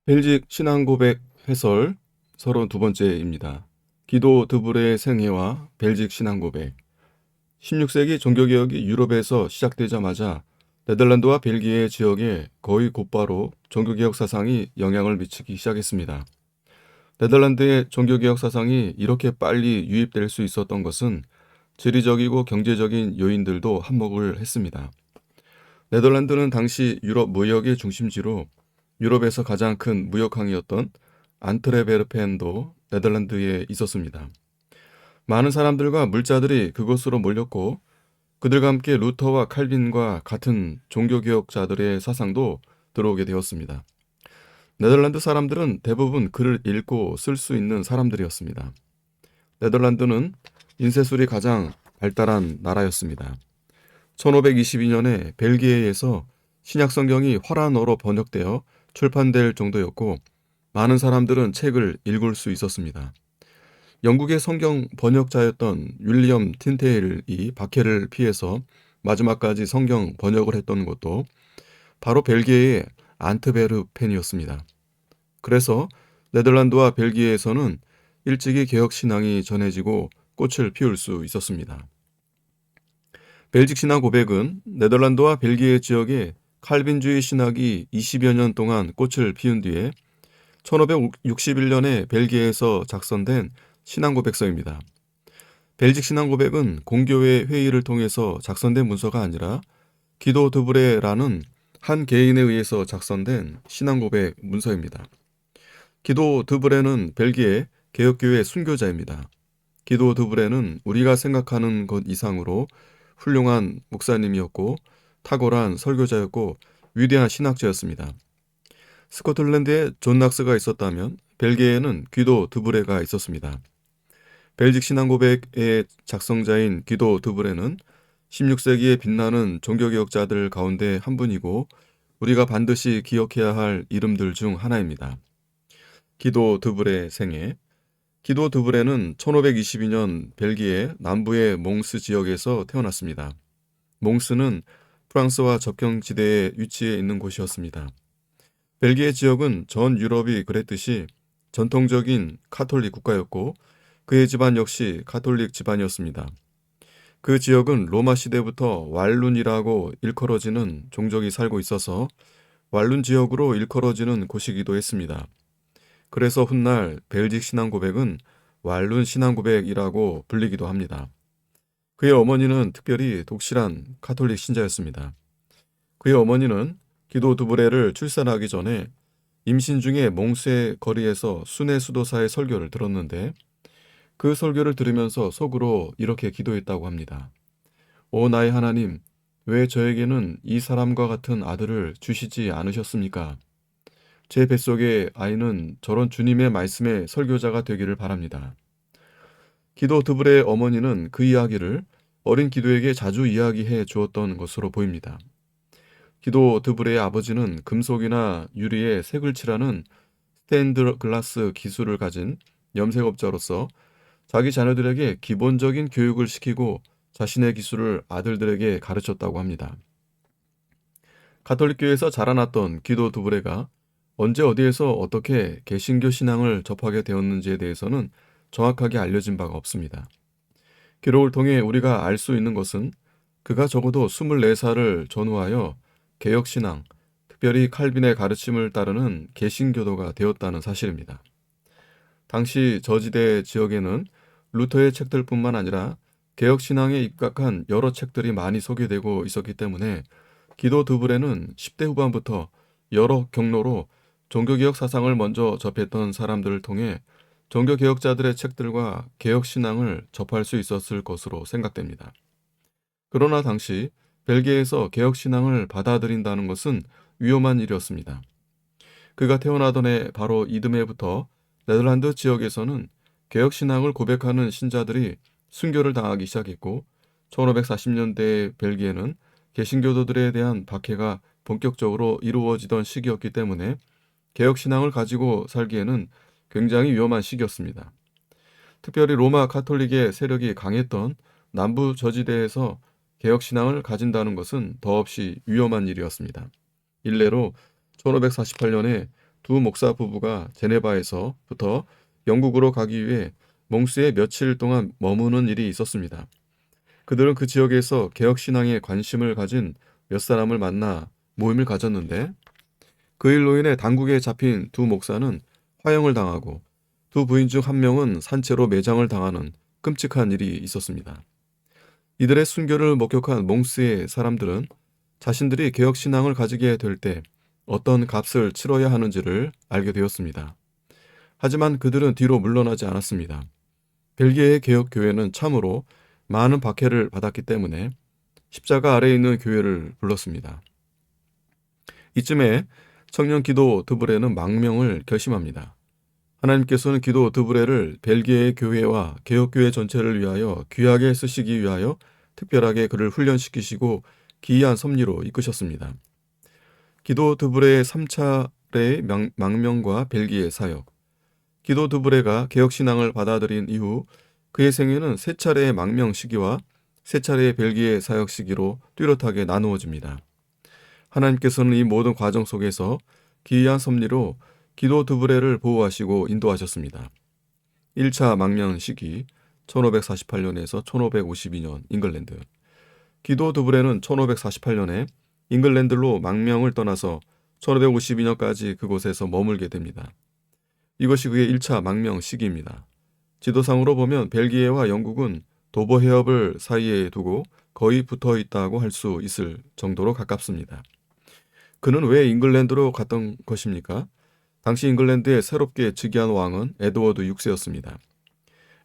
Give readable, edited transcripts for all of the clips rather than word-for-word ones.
벨직 신앙고백 해설 32번째입니다. 기도 드브레의 생애와 벨직 신앙고백. 16세기 종교개혁이 유럽에서 시작되자마자 네덜란드와 벨기에 지역에 거의 곧바로 종교개혁 사상이 영향을 미치기 시작했습니다. 네덜란드의 종교개혁 사상이 이렇게 빨리 유입될 수 있었던 것은 지리적이고 경제적인 요인들도 한몫을 했습니다. 네덜란드는 당시 유럽 무역의 중심지로 유럽에서 가장 큰 무역항이었던 안트레베르펜도 네덜란드에 있었습니다. 많은 사람들과 물자들이 그곳으로 몰렸고 그들과 함께 루터와 칼빈과 같은 종교개혁자들의 사상도 들어오게 되었습니다. 네덜란드 사람들은 대부분 글을 읽고 쓸 수 있는 사람들이었습니다. 네덜란드는 인쇄술이 가장 발달한 나라였습니다. 1522년에 벨기에에서 신약성경이 화란어로 번역되어 출판될 정도였고 많은 사람들은 책을 읽을 수 있었습니다. 영국의 성경 번역자였던 윌리엄 틴테일이 박해를 피해서 마지막까지 성경 번역을 했던 곳도 바로 벨기에의 안트베르펜이었습니다. 그래서 네덜란드와 벨기에에서는 일찍이 개혁 신앙이 전해지고 꽃을 피울 수 있었습니다. 벨직 신앙 고백은 네덜란드와 벨기에 지역에 칼빈주의 신학이 20여 년 동안 꽃을 피운 뒤에 1561년에 벨기에에서 작성된 신앙 고백서입니다. 벨직 신앙 고백은 공교회 회의를 통해서 작성된 문서가 아니라 기도 드브레라는 한 개인에 의해서 작성된 신앙 고백 문서입니다. 기도 드브레는 벨기에 개혁교회 순교자입니다. 기도 드브레는 우리가 생각하는 것 이상으로 훌륭한 목사님이었고 탁월한 설교자였고 위대한 신학자였습니다. 스코틀랜드에 존 낙스가 있었다면 벨기에에는 기도 드브레가 있었습니다. 벨직 신앙고백의 작성자인 기도 드브레는 16세기에 빛나는 종교개혁자들 가운데 한 분이고 우리가 반드시 기억해야 할 이름들 중 하나입니다. 기도 드브레 생애. 기도 드브레는 1522년 벨기에 남부의 몽스 지역에서 태어났습니다. 몽스는 프랑스와 접경지대에 위치해 있는 곳이었습니다. 벨기에 지역은 전 유럽이 그랬듯이 전통적인 카톨릭 국가였고 그의 집안 역시 카톨릭 집안이었습니다. 그 지역은 로마 시대부터 왈룬이라고 일컬어지는 종족이 살고 있어서 왈룬 지역으로 일컬어지는 곳이기도 했습니다. 그래서 훗날 벨직 신앙 고백은 왈룬 신앙 고백이라고 불리기도 합니다. 그의 어머니는 특별히 독실한 카톨릭 신자였습니다. 그의 어머니는 기도 드브레를 출산하기 전에 임신 중에 몽스의 거리에서 순회 수도사의 설교를 들었는데 그 설교를 들으면서 속으로 이렇게 기도했다고 합니다. 오 나의 하나님, 왜 저에게는 이 사람과 같은 아들을 주시지 않으셨습니까? 제 뱃속의 아이는 저런 주님의 말씀의 설교자가 되기를 바랍니다. 기도 드브레의 어머니는 그 이야기를 어린 기도에게 자주 이야기해 주었던 것으로 보입니다. 기도 드브레의 아버지는 금속이나 유리에 색을 칠하는 스테인드 글라스 기술을 가진 염색업자로서 자기 자녀들에게 기본적인 교육을 시키고 자신의 기술을 아들들에게 가르쳤다고 합니다. 가톨릭교회에서 자라났던 기도 드브레가 언제 어디에서 어떻게 개신교 신앙을 접하게 되었는지에 대해서는 정확하게 알려진 바가 없습니다. 기록을 통해 우리가 알 수 있는 것은 그가 적어도 24살을 전후하여 개혁신앙, 특별히 칼빈의 가르침을 따르는 개신교도가 되었다는 사실입니다. 당시 저지대 지역에는 루터의 책들뿐만 아니라 개혁신앙에 입각한 여러 책들이 많이 소개되고 있었기 때문에 기도 드브레는 10대 후반부터 여러 경로로 종교개혁 사상을 먼저 접했던 사람들을 통해 종교개혁자들의 책들과 개혁신앙을 접할 수 있었을 것으로 생각됩니다. 그러나 당시 벨기에에서 개혁신앙을 받아들인다는 것은 위험한 일이었습니다. 그가 태어나던 해 바로 이듬해부터 네덜란드 지역에서는 개혁신앙을 고백하는 신자들이 순교를 당하기 시작했고 1540년대 벨기에는 개신교도들에 대한 박해가 본격적으로 이루어지던 시기였기 때문에 개혁신앙을 가지고 살기에는 굉장히 위험한 시기였습니다. 특별히 로마 카톨릭의 세력이 강했던 남부 저지대에서 개혁신앙을 가진다는 것은 더없이 위험한 일이었습니다. 일례로 1548년에 두 목사 부부가 제네바에서부터 영국으로 가기 위해 몽스에 며칠 동안 머무는 일이 있었습니다. 그들은 그 지역에서 개혁신앙에 관심을 가진 몇 사람을 만나 모임을 가졌는데 그 일로 인해 당국에 잡힌 두 목사는 화형을 당하고 두 부인 중 한 명은 산채로 매장을 당하는 끔찍한 일이 있었습니다. 이들의 순교를 목격한 몽스의 사람들은 자신들이 개혁신앙을 가지게 될 때 어떤 값을 치러야 하는지를 알게 되었습니다. 하지만 그들은 뒤로 물러나지 않았습니다. 벨기에의 개혁교회는 참으로 많은 박해를 받았기 때문에 십자가 아래에 있는 교회를 불렀습니다. 이쯤에 청년 기도 드브레는 망명을 결심합니다. 하나님께서는 기도 드브레를 벨기에의 교회와 개혁교회 전체를 위하여 귀하게 쓰시기 위하여 특별하게 그를 훈련시키시고 기이한 섭리로 이끄셨습니다. 기도 드브레의 3차례의 망명과 벨기에 사역. 기도 드브레가 개혁신앙을 받아들인 이후 그의 생애는 3차례의 망명 시기와 3차례의 벨기에 사역 시기로 뚜렷하게 나누어집니다. 하나님께서는 이 모든 과정 속에서 기이한 섭리로 기도 드브레를 보호하시고 인도하셨습니다. 1차 망명 시기 1548년에서 1552년 잉글랜드. 기도 드브레는 1548년에 잉글랜드로 망명을 떠나서 1552년까지 그곳에서 머물게 됩니다. 이것이 그의 1차 망명 시기입니다. 지도상으로 보면 벨기에와 영국은 도보 해협을 사이에 두고 거의 붙어 있다고 할 수 있을 정도로 가깝습니다. 그는 왜 잉글랜드로 갔던 것입니까? 당시 잉글랜드에 새롭게 즉위한 왕은 에드워드 6세였습니다.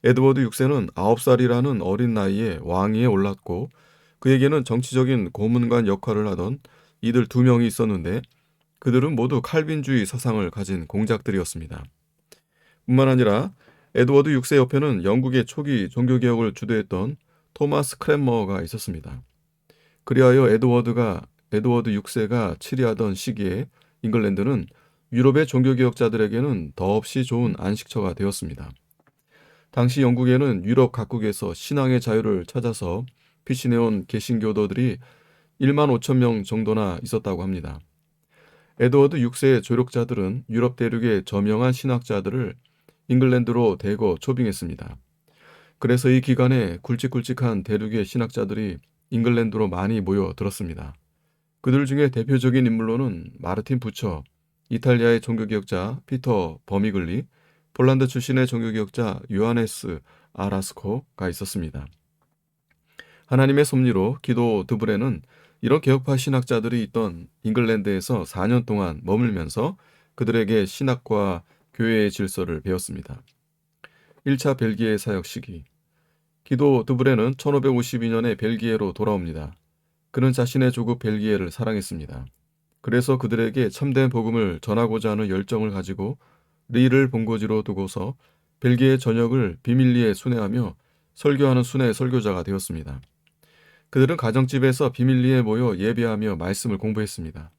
에드워드 6세는 9살이라는 어린 나이에 왕위에 올랐고 그에게는 정치적인 고문관 역할을 하던 이들 2명이 있었는데 그들은 모두 칼빈주의 사상을 가진 공작들이었습니다. 뿐만 아니라 에드워드 6세 옆에는 영국의 초기 종교개혁을 주도했던 토마스 크랜머가 있었습니다. 그리하여 에드워드 6세가 치리하던 시기에 잉글랜드는 유럽의 종교개혁자들에게는 더없이 좋은 안식처가 되었습니다. 당시 영국에는 유럽 각국에서 신앙의 자유를 찾아서 피신해온 개신교도들이 1만 5천 명 정도나 있었다고 합니다. 에드워드 6세의 조력자들은 유럽 대륙의 저명한 신학자들을 잉글랜드로 대거 초빙했습니다. 그래서 이 기간에 굵직굵직한 대륙의 신학자들이 잉글랜드로 많이 모여들었습니다. 그들 중에 대표적인 인물로는 마르틴 부처, 이탈리아의 종교개혁자 피터 버미글리, 폴란드 출신의 종교개혁자 요하네스 아라스코가 있었습니다. 하나님의 섭리로 기도 드브레는 이런 개혁파 신학자들이 있던 잉글랜드에서 4년 동안 머물면서 그들에게 신학과 교회의 질서를 배웠습니다. 1차 벨기에 사역 시기. 기도 드브레는 1552년에 벨기에로 돌아옵니다. 그는 자신의 조국 벨기에를 사랑했습니다. 그래서 그들에게 참된 복음을 전하고자 하는 열정을 가지고 리를 본고지로 두고서 벨기에 전역을 비밀리에 순회하며 설교하는 순회 설교자가 되었습니다. 그들은 가정집에서 비밀리에 모여 예배하며 말씀을 공부했습니다.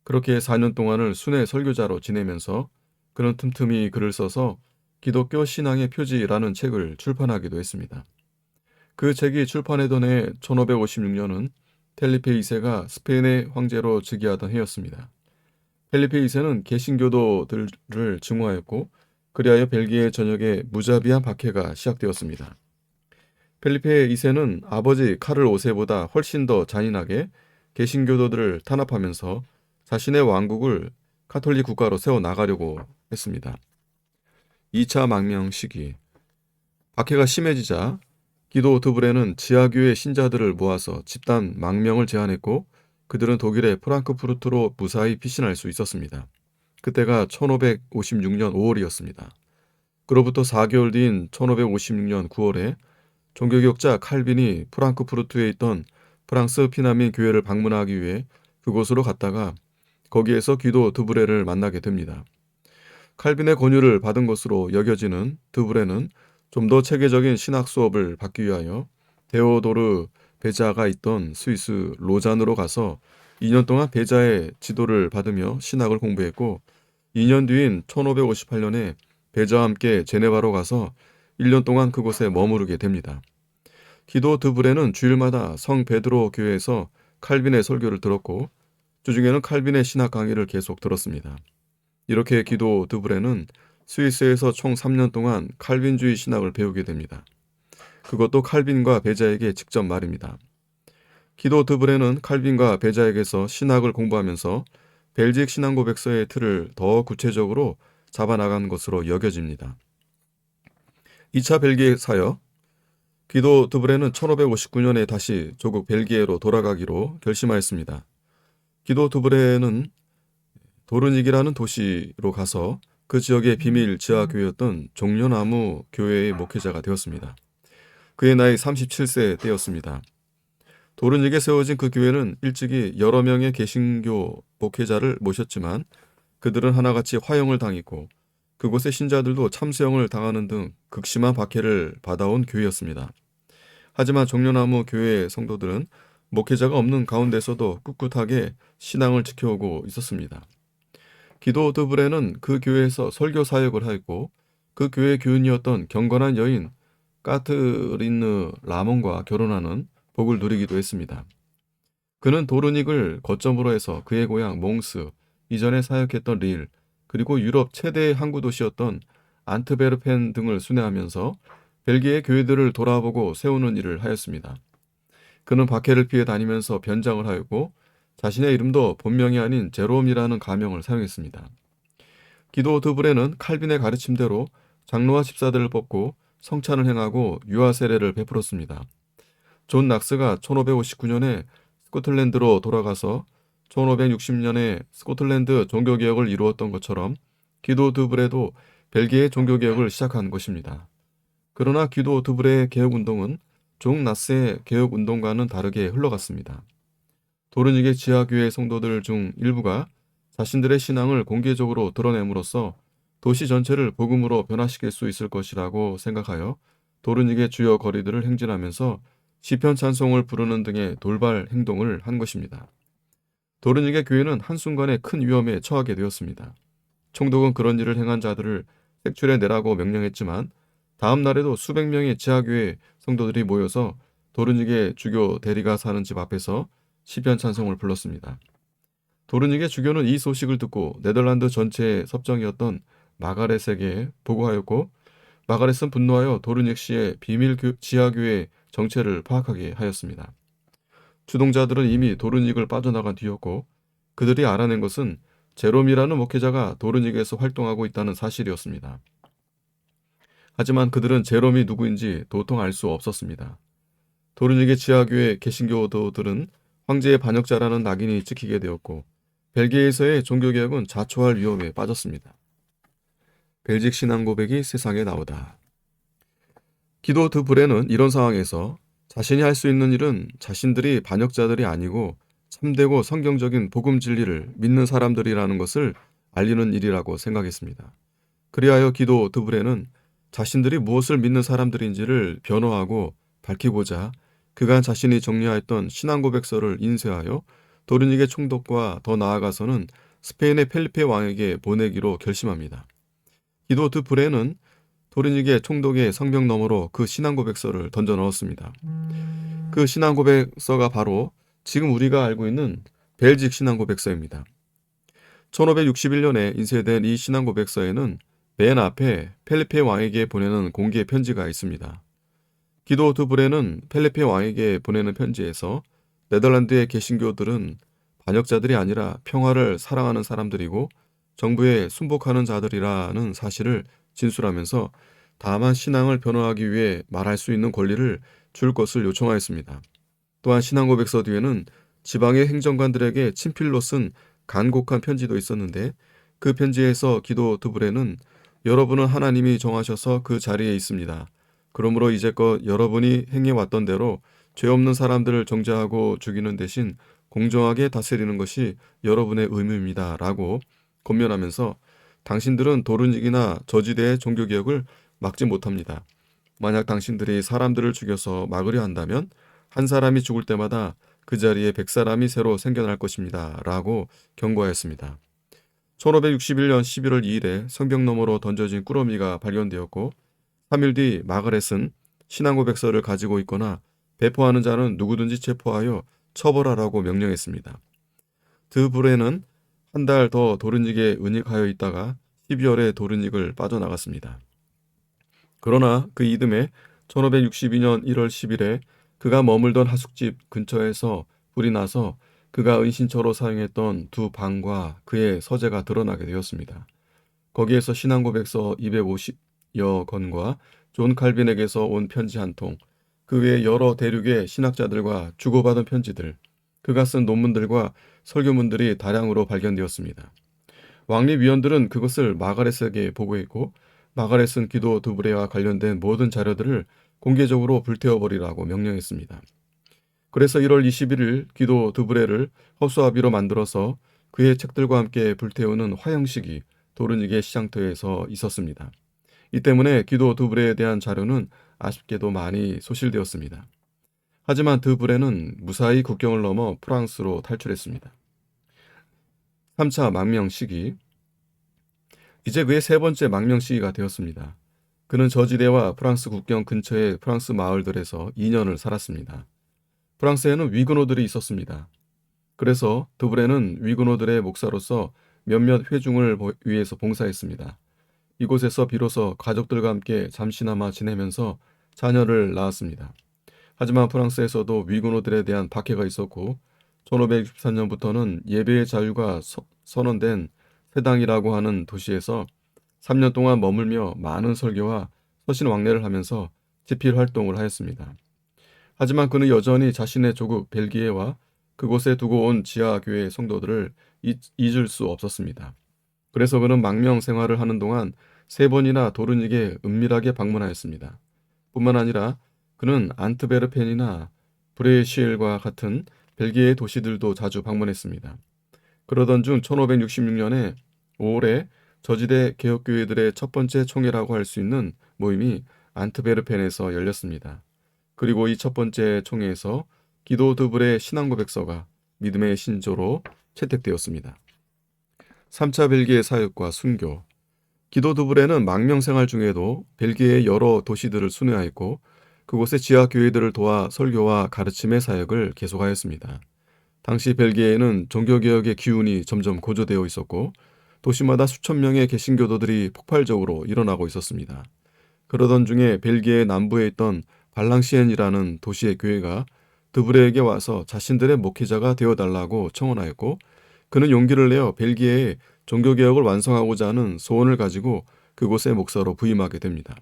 그렇게 4년 동안을 순회 설교자로 지내면서 그는 틈틈이 글을 써서 기독교 신앙의 표지라는 책을 출판하기도 했습니다. 그 책이 출판되던 해 1556년은 펠리페 2세가 스페인의 황제로 즉위하던 해였습니다. 펠리페 2세는 개신교도들을 증오하였고 그리하여 벨기에 전역에 무자비한 박해가 시작되었습니다. 펠리페 2세는 아버지 카를 5세보다 훨씬 더 잔인하게 개신교도들을 탄압하면서 자신의 왕국을 카톨릭 국가로 세워나가려고 했습니다. 2차 망명 시기. 박해가 심해지자 기도 드브레는 지하교회 신자들을 모아서 집단 망명을 제안했고 그들은 독일의 프랑크푸르트로 무사히 피신할 수 있었습니다. 그때가 1556년 5월이었습니다. 그로부터 4개월 뒤인 1556년 9월에 종교개혁자 칼빈이 프랑크푸르트에 있던 프랑스 피난민 교회를 방문하기 위해 그곳으로 갔다가 거기에서 기도 드브레를 만나게 됩니다. 칼빈의 권유를 받은 것으로 여겨지는 드브레는 좀 더 체계적인 신학 수업을 받기 위하여 데오도르 베자가 있던 스위스 로잔으로 가서 2년 동안 베자의 지도를 받으며 신학을 공부했고 2년 뒤인 1558년에 베자와 함께 제네바로 가서 1년 동안 그곳에 머무르게 됩니다. 기도 드브레는 주일마다 성 베드로 교회에서 칼빈의 설교를 들었고 주중에는 칼빈의 신학 강의를 계속 들었습니다. 이렇게 기도 드브레는 스위스에서 총 3년 동안 칼빈주의 신학을 배우게 됩니다. 그것도 칼빈과 베자에게 직접 말입니다. 기도 드브레는 칼빈과 베자에게서 신학을 공부하면서 벨직 신앙고백서의 틀을 더 구체적으로 잡아나간 것으로 여겨집니다. 2차 벨기에 사역. 기도 드브레는 1559년에 다시 조국 벨기에로 돌아가기로 결심하였습니다. 기도 드브레는 도르닉이라는 도시로 가서 그 지역의 비밀 지하교회였던 종려나무 교회의 목회자가 되었습니다. 그의 나이 37세 때였습니다. 도르닉에 세워진 그 교회는 일찍이 여러 명의 개신교 목회자를 모셨지만 그들은 하나같이 화형을 당했고 그곳의 신자들도 참수형을 당하는 등 극심한 박해를 받아온 교회였습니다. 하지만 종려나무 교회의 성도들은 목회자가 없는 가운데서도 꿋꿋하게 신앙을 지켜오고 있었습니다. 기도 드브레는 그 교회에서 설교 사역을 하였고 그 교회 교인이었던 경건한 여인 까트리느 라몬과 결혼하는 복을 누리기도 했습니다. 그는 도르닉을 거점으로 해서 그의 고향 몽스, 이전에 사역했던 릴, 그리고 유럽 최대 항구 도시였던 안트베르펜 등을 순회하면서 벨기에 교회들을 돌아보고 세우는 일을 하였습니다. 그는 박해를 피해 다니면서 변장을 하였고 자신의 이름도 본명이 아닌 제롬이라는 가명을 사용했습니다. 기도 드브레는 칼빈의 가르침대로 장로와 집사들을 뽑고 성찬을 행하고 유아 세례를 베풀었습니다. 존 낙스가 1559년에 스코틀랜드로 돌아가서 1560년에 스코틀랜드 종교개혁을 이루었던 것처럼 기도 드브레도 벨기에 종교개혁을 시작한 것입니다. 그러나 기도 드브레의 개혁운동은 존 낙스의 개혁운동과는 다르게 흘러갔습니다. 도르닉의 지하교회 성도들 중 일부가 자신들의 신앙을 공개적으로 드러냄으로써 도시 전체를 복음으로 변화시킬 수 있을 것이라고 생각하여 도르닉의 주요 거리들을 행진하면서 시편 찬송을 부르는 등의 돌발 행동을 한 것입니다. 도르닉의 교회는 한순간에 큰 위험에 처하게 되었습니다. 총독은 그런 일을 행한 자들을 색출해 내라고 명령했지만 다음 날에도 수백 명의 지하교회 성도들이 모여서 도르닉의 주교 대리가 사는 집 앞에서 시편 찬송을 불렀습니다. 도르닉의 주교는 이 소식을 듣고 네덜란드 전체의 섭정이었던 마가렛에게 보고하였고 마가렛은 분노하여 도르닉 씨의 비밀 지하교회 정체를 파악하게 하였습니다. 주동자들은 이미 도르닉을 빠져나간 뒤였고 그들이 알아낸 것은 제롬이라는 목회자가 도르닉에서 활동하고 있다는 사실이었습니다. 하지만 그들은 제롬이 누구인지 도통 알 수 없었습니다. 도르닉의 지하교회 개신교도들은 황제의 반역자라는 낙인이 찍히게 되었고 벨기에에서의 종교개혁은 자초할 위험에 빠졌습니다. 벨직 신앙 고백이 세상에 나오다. 기도 드브레는 이런 상황에서 자신이 할 수 있는 일은 자신들이 반역자들이 아니고 참되고 성경적인 복음 진리를 믿는 사람들이라는 것을 알리는 일이라고 생각했습니다. 그리하여 기도 드브레는 자신들이 무엇을 믿는 사람들인지를 변호하고 밝히고자 그간 자신이 정리하였던 신앙고백서를 인쇄하여 도르닉의 총독과 더 나아가서는 스페인의 펠리페 왕에게 보내기로 결심합니다. 기도 드브레는 도르닉의 총독의 성벽 너머로 그 신앙고백서를 던져 넣었습니다. 그 신앙고백서가 바로 지금 우리가 알고 있는 벨직 신앙고백서입니다. 1561년에 인쇄된 이 신앙고백서에는 맨 앞에 펠리페 왕에게 보내는 공개 편지가 있습니다. 기도 드브레는 펠리페 왕에게 보내는 편지에서 네덜란드의 개신교들은 반역자들이 아니라 평화를 사랑하는 사람들이고 정부에 순복하는 자들이라는 사실을 진술하면서 다만 신앙을 변호하기 위해 말할 수 있는 권리를 줄 것을 요청하였습니다. 또한 신앙고백서 뒤에는 지방의 행정관들에게 친필로 쓴 간곡한 편지도 있었는데 그 편지에서 기도 드브레는 여러분은 하나님이 정하셔서 그 자리에 있습니다. 그러므로 이제껏 여러분이 행해왔던 대로 죄 없는 사람들을 정죄하고 죽이는 대신 공정하게 다스리는 것이 여러분의 의무입니다. 라고 권면하면서 당신들은 도르닉이나 저지대의 종교개혁을 막지 못합니다. 만약 당신들이 사람들을 죽여서 막으려 한다면 한 사람이 죽을 때마다 그 자리에 100사람이 새로 생겨날 것입니다. 라고 경고하였습니다. 1561년 11월 2일에 성벽 너머로 던져진 꾸러미가 발견되었고 3일 뒤 마가렛은 신앙고백서를 가지고 있거나 배포하는 자는 누구든지 체포하여 처벌하라고 명령했습니다. 드브레는 한 달 더 도른직에 은닉하여 있다가 12월에 도른직을 빠져나갔습니다. 그러나 그 이듬해 1562년 1월 10일에 그가 머물던 하숙집 근처에서 불이 나서 그가 은신처로 사용했던 두 방과 그의 서재가 드러나게 되었습니다. 거기에서 신앙고백서 250여 건과 존 칼빈에게서 온 편지 한 통, 그 외 여러 대륙의 신학자들과 주고받은 편지들, 그가 쓴 논문들과 설교문들이 다량으로 발견되었습니다. 왕립위원들은 그것을 마가렛에게 보고했고 마가렛은 기도 두브레와 관련된 모든 자료들을 공개적으로 불태워버리라고 명령했습니다. 그래서 1월 21일 기도 두브레를 허수아비로 만들어서 그의 책들과 함께 불태우는 화형식이 도르닉의 시장터에서 있었습니다. 이 때문에 기도 두브레에 대한 자료는 아쉽게도 많이 소실되었습니다. 하지만 드브레는 무사히 국경을 넘어 프랑스로 탈출했습니다. 3차 망명 시기. 이제 그의 세 번째 망명 시기가 되었습니다. 그는 저지대와 프랑스 국경 근처의 프랑스 마을들에서 2년을 살았습니다. 프랑스에는 위그노들이 있었습니다. 그래서 드브레는 위그노들의 목사로서 몇몇 회중을 위해서 봉사했습니다. 이곳에서 비로소 가족들과 함께 잠시나마 지내면서 자녀를 낳았습니다. 하지만 프랑스에서도 위그노들에 대한 박해가 있었고 1564년부터는 예배의 자유가 선언된 세당이라고 하는 도시에서 3년 동안 머물며 많은 설교와 서신 왕래를 하면서 집필 활동을 하였습니다. 하지만 그는 여전히 자신의 조국 벨기에와 그곳에 두고 온 지하교회 성도들을 잊을 수 없었습니다. 그래서 그는 망명 생활을 하는 동안 3번이나 도르닉에 은밀하게 방문하였습니다. 뿐만 아니라 그는 안트베르펜이나 브레실과 같은 벨기에의 도시들도 자주 방문했습니다. 그러던 중 1566년에 5월에 저지대 개혁교회들의 첫 번째 총회라고 할 수 있는 모임이 안트베르펜에서 열렸습니다. 그리고 이 첫 번째 총회에서 기도 드브레 신앙고백서가 믿음의 신조로 채택되었습니다. 3차 벨기에 사역과 순교. 기도 드브레는 망명 생활 중에도 벨기에의 여러 도시들을 순회하였고 그곳의 지하 교회들을 도와 설교와 가르침의 사역을 계속하였습니다. 당시 벨기에에는 종교개혁의 기운이 점점 고조되어 있었고 도시마다 수천 명의 개신교도들이 폭발적으로 일어나고 있었습니다. 그러던 중에 벨기에 남부에 있던 발랑시엔이라는 도시의 교회가 드브레에게 와서 자신들의 목회자가 되어달라고 청원하였고 그는 용기를 내어 벨기에의 종교개혁을 완성하고자 하는 소원을 가지고 그곳의 목사로 부임하게 됩니다.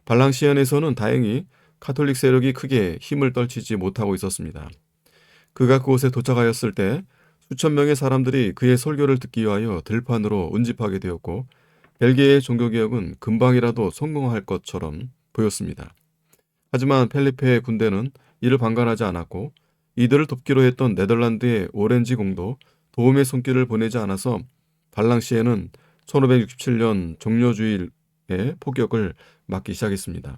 발랑시엔에서는 다행히 카톨릭 세력이 크게 힘을 떨치지 못하고 있었습니다. 그가 그곳에 도착하였을 때 수천 명의 사람들이 그의 설교를 듣기 위하여 들판으로 운집하게 되었고 벨기에의 종교개혁은 금방이라도 성공할 것처럼 보였습니다. 하지만 펠리페의 군대는 이를 방관하지 않았고 이들을 돕기로 했던 네덜란드의 오렌지 공도 도움의 손길을 보내지 않아서 발랑시에는 1567년 종려주일의 폭격을 맞기 시작했습니다.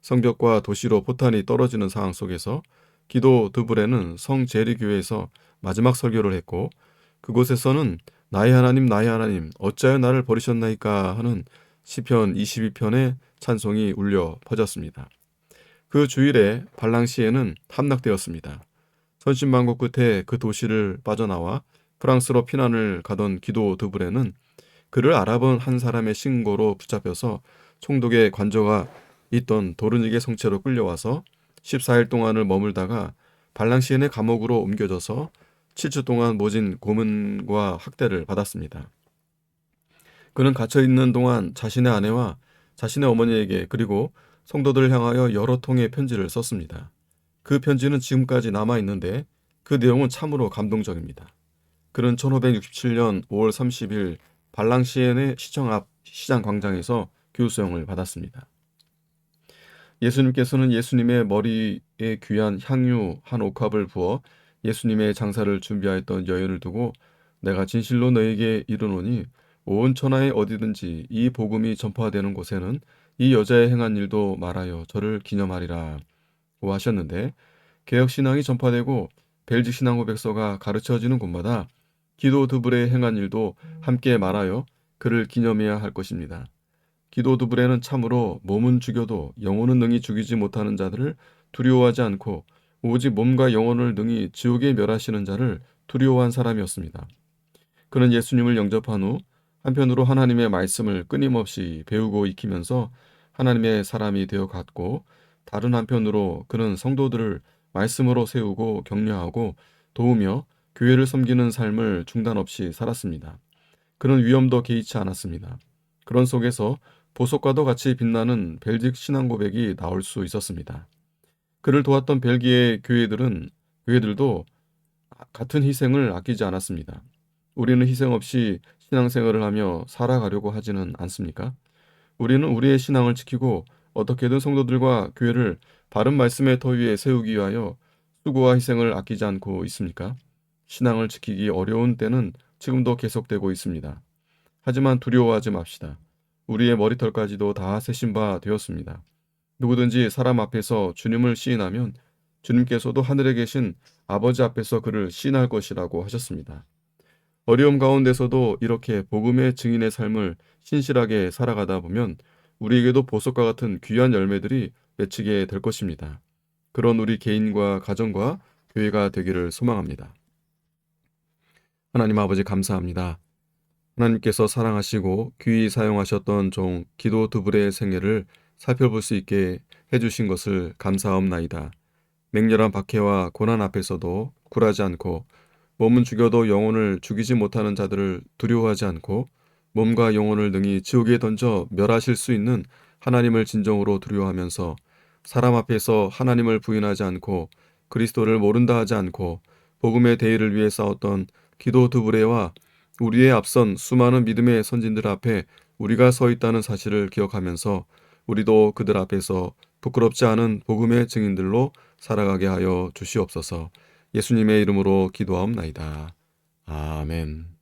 성벽과 도시로 포탄이 떨어지는 상황 속에서 기도 드브레는 성 제리교회에서 마지막 설교를 했고 그곳에서는 나의 하나님 어찌하여 나를 버리셨나이까 하는 시편 22편의 찬송이 울려 퍼졌습니다. 그 주일에 발랑시에는 함락되었습니다. 천신만고 끝에 그 도시를 빠져나와 프랑스로 피난을 가던 기도 드브레는 그를 알아본 한 사람의 신고로 붙잡혀서 총독의 관저가 있던 도르닉의 성체로 끌려와서 14일 동안을 머물다가 발랑시엔의 감옥으로 옮겨져서 7주 동안 모진 고문과 학대를 받았습니다. 그는 갇혀있는 동안 자신의 아내와 자신의 어머니에게 그리고 성도들을 향하여 여러 통의 편지를 썼습니다. 그 편지는 지금까지 남아있는데 그 내용은 참으로 감동적입니다. 그는 1567년 5월 30일 발랑시엔의 시청 앞 시장 광장에서 교수형을 받았습니다. 예수님께서는 예수님의 머리에 귀한 향유 한 옥합을 부어 예수님의 장사를 준비하였던 여인을 두고 내가 진실로 너에게 이르노니 온 천하에 어디든지 이 복음이 전파되는 곳에는 이 여자의 행한 일도 말하여 저를 기념하리라 고 하셨는데 개혁신앙이 전파되고 벨직 신앙고백서가 가르쳐지는 곳마다 기도 드브레의 행한 일도 함께 말하여 그를 기념해야 할 것입니다. 기도 드브레는 참으로 몸은 죽여도 영혼은 능히 죽이지 못하는 자들을 두려워하지 않고 오직 몸과 영혼을 능히 지옥에 멸하시는 자를 두려워한 사람이었습니다. 그는 예수님을 영접한 후 한편으로 하나님의 말씀을 끊임없이 배우고 익히면서 하나님의 사람이 되어 갔고, 다른 한편으로 그는 성도들을 말씀으로 세우고 격려하고 도우며 교회를 섬기는 삶을 중단 없이 살았습니다. 그런 위험도 개의치 않았습니다. 그런 속에서 보석과도 같이 빛나는 벨직 신앙 고백이 나올 수 있었습니다. 그를 도왔던 벨기에 교회들도 같은 희생을 아끼지 않았습니다. 우리는 희생 없이 신앙생활을 하며 살아가려고 하지는 않습니까? 우리는 우리의 신앙을 지키고 어떻게든 성도들과 교회를 바른 말씀의 터 위에 세우기 위하여 수고와 희생을 아끼지 않고 있습니까? 신앙을 지키기 어려운 때는 지금도 계속되고 있습니다. 하지만 두려워하지 맙시다. 우리의 머리털까지도 다 세신 바 되었습니다. 누구든지 사람 앞에서 주님을 시인하면 주님께서도 하늘에 계신 아버지 앞에서 그를 시인할 것이라고 하셨습니다. 어려움 가운데서도 이렇게 복음의 증인의 삶을 신실하게 살아가다 보면 우리에게도 보석과 같은 귀한 열매들이 맺히게 될 것입니다. 그런 우리 개인과 가정과 교회가 되기를 소망합니다. 하나님 아버지 감사합니다. 하나님께서 사랑하시고 귀히 사용하셨던 종 기도 두불의 생애를 살펴볼 수 있게 해주신 것을 감사하옵나이다. 맹렬한 박해와 고난 앞에서도 굴하지 않고 몸은 죽여도 영혼을 죽이지 못하는 자들을 두려워하지 않고 몸과 영혼을 능히 지옥에 던져 멸하실 수 있는 하나님을 진정으로 두려워하면서 사람 앞에서 하나님을 부인하지 않고 그리스도를 모른다 하지 않고 복음의 대의를 위해 싸웠던 기도 두부레와 우리의 앞선 수많은 믿음의 선진들 앞에 우리가 서 있다는 사실을 기억하면서 우리도 그들 앞에서 부끄럽지 않은 복음의 증인들로 살아가게 하여 주시옵소서. 예수님의 이름으로 기도하옵나이다. 아멘.